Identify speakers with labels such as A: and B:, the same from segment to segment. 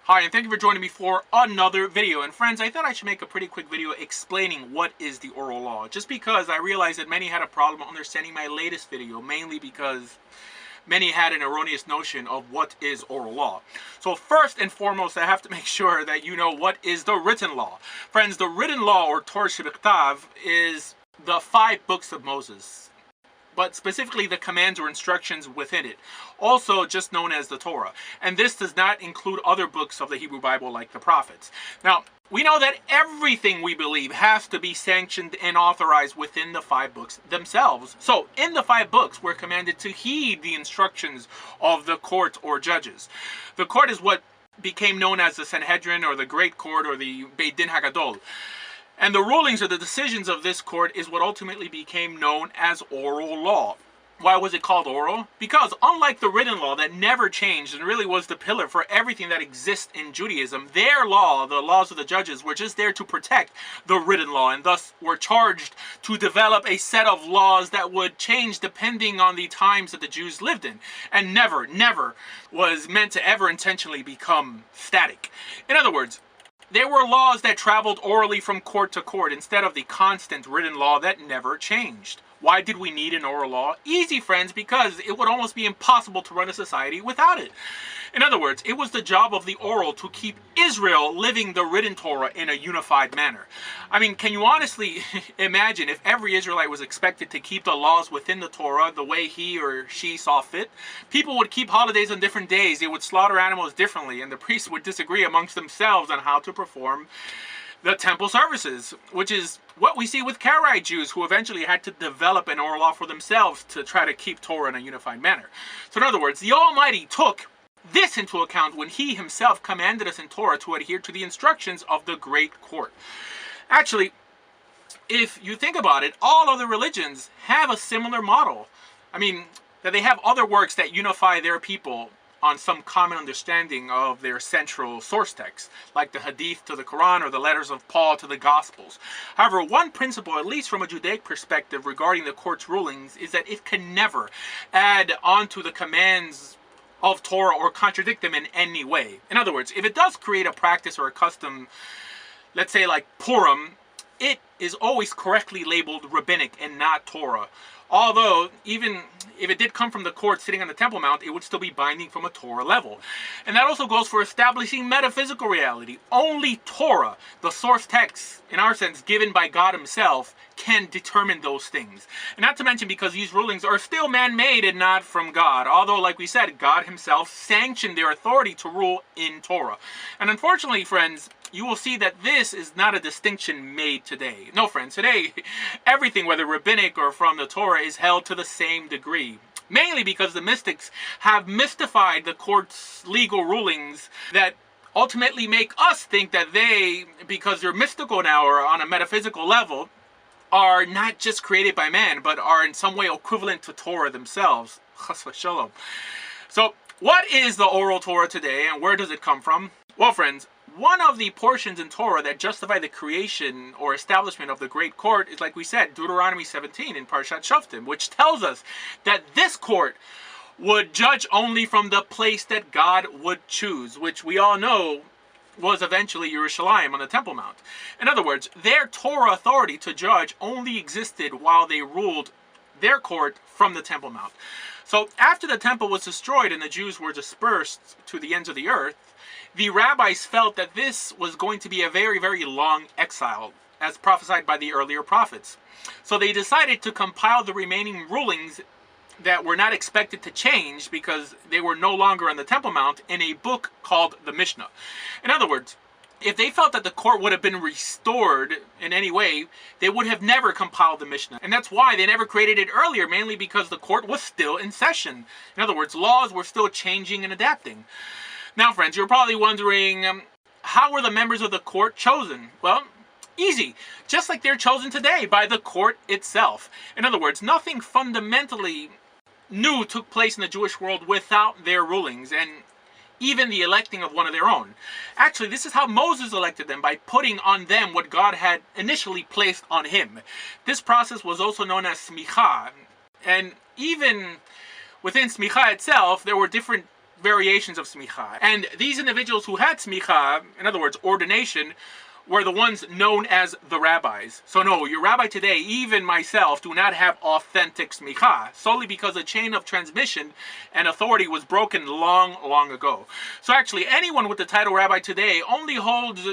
A: Hi, and thank you for joining me for another video. And friends, I thought I should make a pretty quick video explaining what is the oral law, just because I realized that many had a problem understanding my latest video, mainly because many had an erroneous notion of what is oral law. So first and foremost, I have to make sure that you know what is the written law. Friends, the written law, or Torah Shebiktav, is the 5 books of Moses, but specifically the commands or instructions within it, also just known as the Torah. And this does not include other books of the Hebrew Bible like the prophets. Now, we know that everything we believe has to be sanctioned and authorized within the 5 books themselves. So, in the 5 books, we're commanded to heed the instructions of the court or judges. The court is what became known as the Sanhedrin, or the Great Court, or the Beit Din HaGadol. And the rulings or the decisions of this court is what ultimately became known as oral law. Why was it called oral? Because unlike the written law that never changed and really was the pillar for everything that exists in Judaism, their law, the laws of the judges, were just there to protect the written law, and thus were charged to develop a set of laws that would change depending on the times that the Jews lived in, and never was meant to ever intentionally become static. In other words, there were laws that traveled orally from court to court instead of the constant written law that never changed. Why did we need an oral law? Easy, friends, because it would almost be impossible to run a society without it. In other words, it was the job of the oral to keep Israel living the written Torah in a unified manner. I mean, can you honestly imagine if every Israelite was expected to keep the laws within the Torah the way he or she saw fit? People would keep holidays on different days, they would slaughter animals differently, and the priests would disagree amongst themselves on how to perform the temple services, which is what we see with Karaite Jews, who eventually had to develop an oral law for themselves to try to keep Torah in a unified manner. So in other words, the Almighty took this into account when he himself commanded us in Torah to adhere to the instructions of the Great Court. Actually, if you think about it, all other religions have a similar model. I mean, that they have other works that unify their people on some common understanding of their central source text, like the Hadith to the Quran or the letters of Paul to the Gospels. However, one principle, at least from a Judaic perspective regarding the court's rulings, is that it can never add on to the commands of Torah or contradict them in any way. In other words, if it does create a practice or a custom, let's say like Purim, it is always correctly labeled rabbinic and not Torah. Although, even if it did come from the court sitting on the Temple Mount, it would still be binding from a Torah level. And that also goes for establishing metaphysical reality. Only Torah, the source text, in our sense, given by God himself, can determine those things. And not to mention because these rulings are still man-made and not from God. Although, like we said, God himself sanctioned their authority to rule in Torah. And unfortunately, friends, you will see that this is not a distinction made today. No, friends, today, everything, whether rabbinic or from the Torah, is held to the same degree. Mainly because the mystics have mystified the court's legal rulings that ultimately make us think that they, because they're mystical now or on a metaphysical level, are not just created by man, but are in some way equivalent to Torah themselves. Chas v'shalom. So, what is the oral Torah today, and where does it come from? Well, friends, one of the portions in Torah that justify the creation or establishment of the Great Court is, like we said, Deuteronomy 17 in Parshat Shoftim, which tells us that this court would judge only from the place that God would choose, which we all know was eventually Yerushalayim on the Temple Mount. In other words, their Torah authority to judge only existed while they ruled their court from the Temple Mount. So after the temple was destroyed and the Jews were dispersed to the ends of the earth, the rabbis felt that this was going to be a very, very long exile, as prophesied by the earlier prophets. So they decided to compile the remaining rulings that were not expected to change because they were no longer on the Temple Mount in a book called the Mishnah. In other words, if they felt that the court would have been restored in any way, they would have never compiled the Mishnah. And that's why they never created it earlier, mainly because the court was still in session. In other words, laws were still changing and adapting. Now, friends, you're probably wondering, how were the members of the court chosen? Well, easy. Just like they're chosen today by the court itself. In other words, nothing fundamentally new took place in the Jewish world without their rulings, and even the electing of one of their own. Actually, this is how Moses elected them, by putting on them what God had initially placed on him. This process was also known as smicha, and even within smicha itself, there were different variations of smicha. And these individuals who had smicha, in other words, ordination, were the ones known as the rabbis. So no, your rabbi today, even myself, do not have authentic smicha, solely because the chain of transmission and authority was broken long, long ago. So actually, anyone with the title rabbi today only holds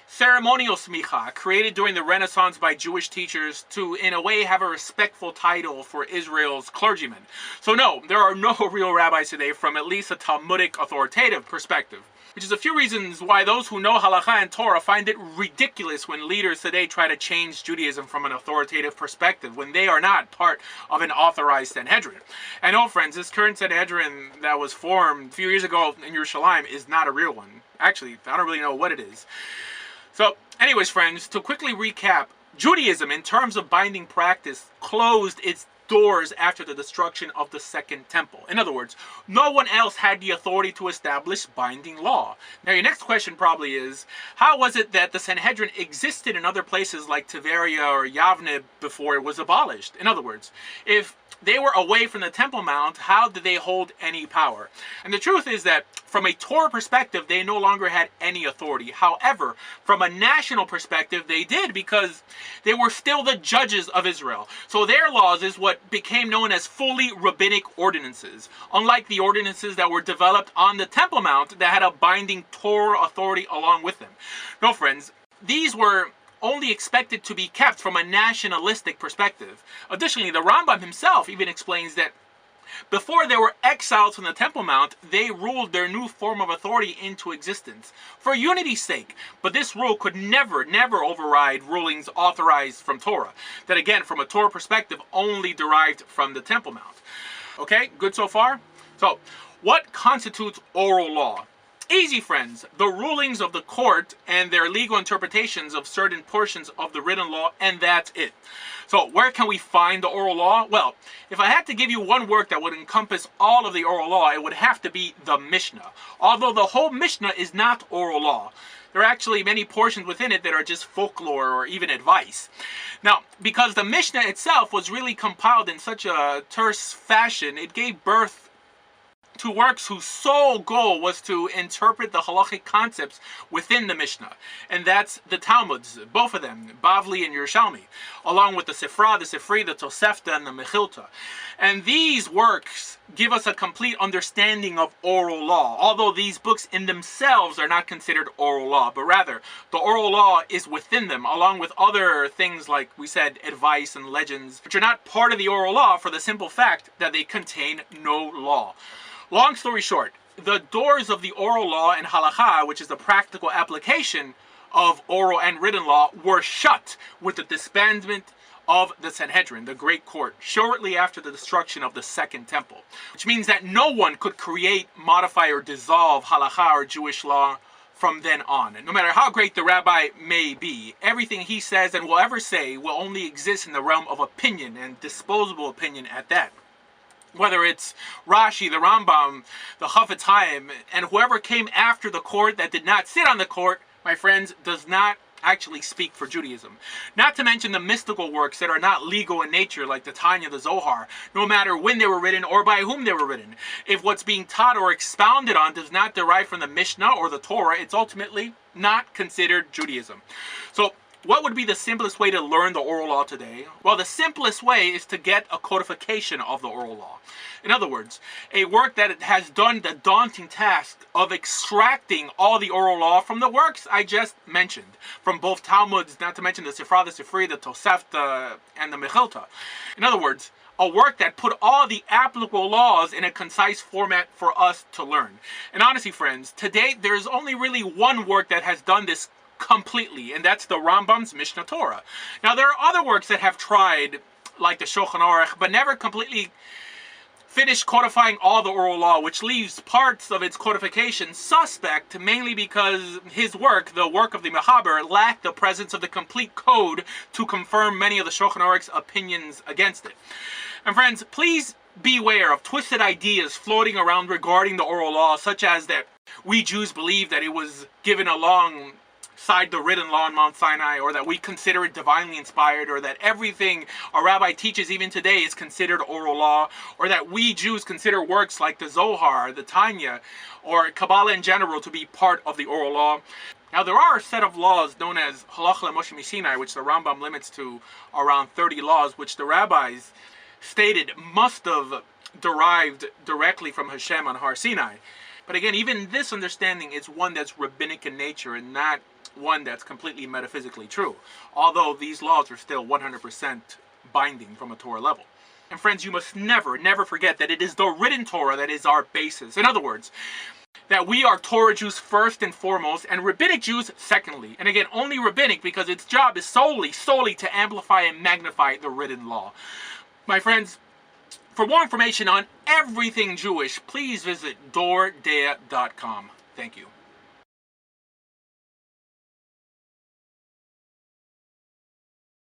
A: ceremonial smicha, created during the Renaissance by Jewish teachers to, in a way, have a respectful title for Israel's clergymen. So no, there are no real rabbis today from at least a Talmudic authoritative perspective. Which is a few reasons why those who know halakha and Torah find it ridiculous when leaders today try to change Judaism from an authoritative perspective when they are not part of an authorized Sanhedrin. I know, friends, this current Sanhedrin that was formed a few years ago in Yerushalayim is not a real one. Actually, I don't really know what it is. So, anyways, friends, to quickly recap, Judaism, in terms of binding practice, closed its doors after the destruction of the Second Temple. In other words, no one else had the authority to establish binding law. Now, your next question probably is, how was it that the Sanhedrin existed in other places like Tiberia or Yavne before it was abolished? In other words, if they were away from the Temple Mount, how did they hold any power? And the truth is that from a Torah perspective, they no longer had any authority. However, from a national perspective, they did, because they were still the judges of Israel. So their laws is what became known as fully rabbinic ordinances, unlike the ordinances that were developed on the Temple Mount that had a binding Torah authority along with them. No, friends, these were only expected to be kept from a nationalistic perspective. Additionally, the Rambam himself even explains that before they were exiled from the Temple Mount, they ruled their new form of authority into existence for unity's sake. But this rule could never override rulings authorized from Torah, that again, from a Torah perspective, only derived from the Temple Mount. Okay, good so far? So, what constitutes oral law? Easy, friends. The rulings of the court and their legal interpretations of certain portions of the written law, and that's it. So where can we find the oral law? Well, if I had to give you one work that would encompass all of the oral law, it would have to be the Mishnah. Although the whole Mishnah is not oral law. There are actually many portions within it that are just folklore or even advice. Now, because the Mishnah itself was really compiled in such a terse fashion, it gave birth to works whose sole goal was to interpret the halachic concepts within the Mishnah. And that's the Talmuds, both of them, Bavli and Yerushalmi, along with the Sifra, the Sifri, the Tosefta, and the Mechilta. And these works give us a complete understanding of oral law, although these books in themselves are not considered oral law, but rather the oral law is within them, along with other things like we said, advice and legends, which are not part of the oral law for the simple fact that they contain no law. Long story short, the doors of the oral law and halakha, which is the practical application of oral and written law, were shut with the disbandment of the Sanhedrin, the Great Court, shortly after the destruction of the Second Temple. Which means that no one could create, modify, or dissolve halakha or Jewish law from then on. And no matter how great the rabbi may be, everything he says and will ever say will only exist in the realm of opinion, and disposable opinion at that. Whether it's Rashi, the Rambam, the Chafetz Chaim, and whoever came after the court that did not sit on the court, my friends, does not actually speak for Judaism. Not to mention the mystical works that are not legal in nature, like the Tanya, the Zohar, no matter when they were written or by whom they were written. If what's being taught or expounded on does not derive from the Mishnah or the Torah, it's ultimately not considered Judaism. So, what would be the simplest way to learn the oral law today? Well, the simplest way is to get a codification of the oral law. In other words, a work that has done the daunting task of extracting all the oral law from the works I just mentioned, from both Talmuds, not to mention the Sifra, the Sifri, the Tosefta, and the Mechilta. In other words, a work that put all the applicable laws in a concise format for us to learn. And honestly, friends, to date, there's only really one work that has done this completely, and that's the Rambam's Mishnah Torah. Now, there are other works that have tried, like the Shulchan Aruch, but never completely finished codifying all the oral law, which leaves parts of its codification suspect, mainly because his work, the work of the Mechaber, lacked the presence of the complete code to confirm many of the Shulchan Aruch's opinions against it. And friends, please beware of twisted ideas floating around regarding the oral law, such as that we Jews believe that it was given along cite the written law on Mount Sinai, or that we consider it divinely inspired, or that everything a rabbi teaches even today is considered oral law, or that we Jews consider works like the Zohar, the Tanya, or Kabbalah in general to be part of the oral law. Now, there are a set of laws known as Halacha Moshe Sinai, which the Rambam limits to around 30 laws, which the rabbis stated must have derived directly from Hashem on Har Sinai. But again, even this understanding is one that's rabbinic in nature and not one that's completely metaphysically true, although these laws are still 100% binding from a Torah level. And friends, you must never, never forget that it is the written Torah that is our basis. In other words, that we are Torah Jews first and foremost, and Rabbinic Jews secondly. And again, only Rabbinic because its job is solely to amplify and magnify the written law. My friends, for more information on everything Jewish, please visit doordea.com. Thank you.